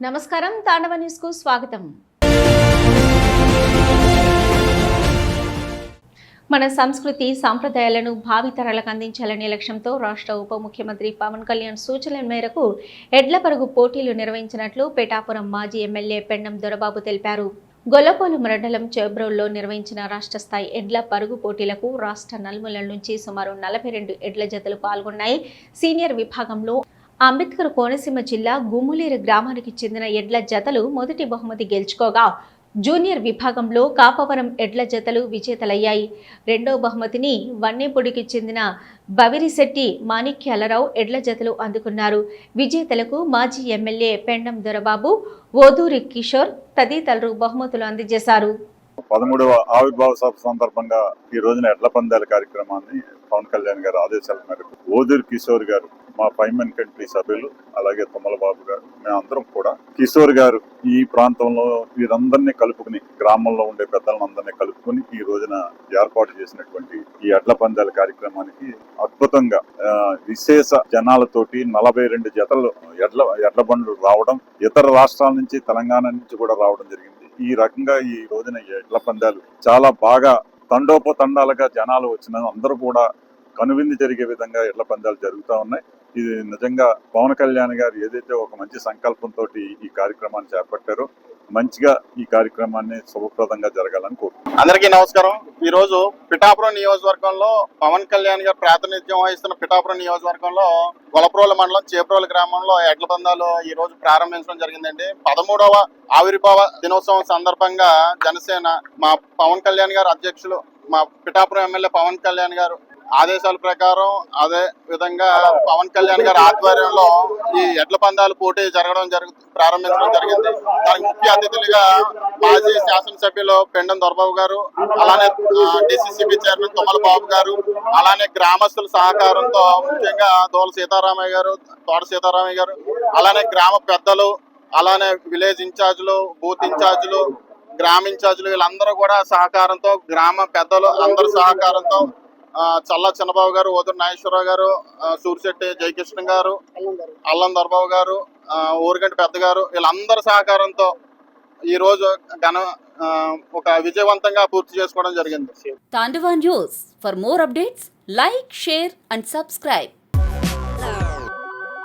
నమస్కారం, తాండవ న్యూస్ కు స్వాగతం. మన సంస్కృతి సంప్రదాయాలను భావితరాలకు అందించాలనే లక్ష్యంతో రాష్ట్ర ఉప ముఖ్యమంత్రి పవన్ కళ్యాణ్ సూచనల మేరకు ఎడ్ల పరుగు పోటీలు నిర్వహించినట్లు పిఠాపురం మాజీ ఎమ్మెల్యే పెండం దొరబాబు తెలిపారు. గొల్లపోలు మండలం చేబ్రోల్లో నిర్వహించిన రాష్ట్ర స్థాయి ఎడ్ల పరుగు పోటీలకు రాష్ట్ర నలుమూలల నుంచి సుమారు 42 ఎడ్ల జతలు పాల్గొన్నాయి. సీనియర్ విభాగంలో అంబేద్కర్ కోనసీమ జిల్లా గుమ్ములేరు గ్రామానికి చెందిన ఎడ్ల జతలు మొదటి బహుమతి గెలుచుకోగా, జూనియర్ విభాగంలో కాపవరం ఎడ్ల జతలు విజేతలయ్యాయి. రెండో బహుమతిని వన్నేపొడికి చెందిన బవిరిశెట్టి మాణిక్యాలరావు ఎడ్ల జతలు అందుకున్నారు. విజేతలకు మాజీ ఎమ్మెల్యే పెండం దొరబాబు, ఓదూరి కిషోర్ తదితరులు బహుమతులు అందజేశారు. 13వ ఆవిర్భావ సభ సందర్భంగా ఈ రోజున ఎడ్ల పందాల కార్యక్రమాన్ని పవన్ కళ్యాణ్ గారి ఆదేశాల మేరకు ఓదూరి కిషోర్ గారు, మా పైమన్ కంట్రీ సభ్యులు, అలాగే తుమ్మల బాబు గారు, మేమందరం కూడా కిషోర్ గారు ఈ ప్రాంతంలో వీరందరినీ కలుపుకుని, గ్రామంలో ఉండే పెద్దలందరినీ కలుపుకుని ఈ రోజున ఏర్పాటు చేసినటువంటి ఈ ఎడ్ల పందాల కార్యక్రమానికి అద్భుతంగా విశేష జనాలతోటి 42 జతలు ఎడ్ల బండ్లు రావడం, ఇతర రాష్ట్రాల నుంచి తెలంగాణ నుంచి కూడా రావడం జరిగింది. ఈ రకంగా ఈ రోజున ఎడ్ల పందాలు చాలా బాగా తండోపతండాలుగా జనాలు వచ్చిన అందరూ కూడా కనువిందు జరిగే విధంగా ఎడ్ల పందాలు జరుగుతూ ఉన్నాయి. ఇది నిజంగా పవన్ కళ్యాణ్ గారు ఏదైతే ఒక మంచి సంకల్పంతో ఈ కార్యక్రమాన్ని చేపట్టారో మంచిగా ఈ కార్యక్రమాన్ని శుభప్రదంగా జరగాలని కోరుకుంటున్నాను. అందరికీ నమస్కారం. ఈ రోజు పిఠాపురం నియోజకవర్గంలో పవన్ కళ్యాణ్ గారు ప్రాతినిధ్యం వహిస్తున్న పిఠాపురం నియోజకవర్గంలో గొల్లప్రోలు మండలం చేబ్రోలు గ్రామంలో ఎడ్ల పందాలు ఈ రోజు ప్రారంభించడం జరిగిందండి. 13వ ఆవిర్భావ దినోత్సవం సందర్భంగా జనసేన మా పవన్ కళ్యాణ్ గారు అధ్యక్షులు, మా పిఠాపురం ఎమ్మెల్యే పవన్ కళ్యాణ్ గారు ఆదేశాల ప్రకారం, అదే విధంగా పవన్ కళ్యాణ్ గారి ఆధ్వర్యంలో ఈ ఎడ్ల పందాలు పోటీ ప్రారంభించడం జరిగింది. దానికి ముఖ్య అతిథులుగా మాజీ శాసనసభ్యులు పెండం దొరబాబు గారు, అలానే డిసిసిబి చైర్మన్ తుమ్మల బాబు గారు, అలానే గ్రామస్తుల సహకారంతో ముఖ్యంగా దోల సీతారామయ్య గారు, తోట సీతారామయ్య గారు, అలానే గ్రామ పెద్దలు, అలానే విలేజ్ ఇన్ఛార్జులు, బూత్ ఇన్ఛార్జులు, గ్రామ ఇన్ఛార్జులు, వీళ్ళందరూ కూడా సహకారంతో, గ్రామ పెద్దలు అందరి సహకారంతో చల్లా చిన్నబాబు గారు, ఓదూరు నాగేశ్వరరావు గారు, సూరిశెట్టి జయకృష్ణ గారు, అల్లం దొరబాబు గారు, ఊరిగంటి పెద్ద గారు, వీళ్ళందరి సహకారంతో ఈ రోజు ఒక విజయవంతంగా పూర్తి చేసుకోవడం జరిగింది. Tandava news. For more updates, like, share and subscribe.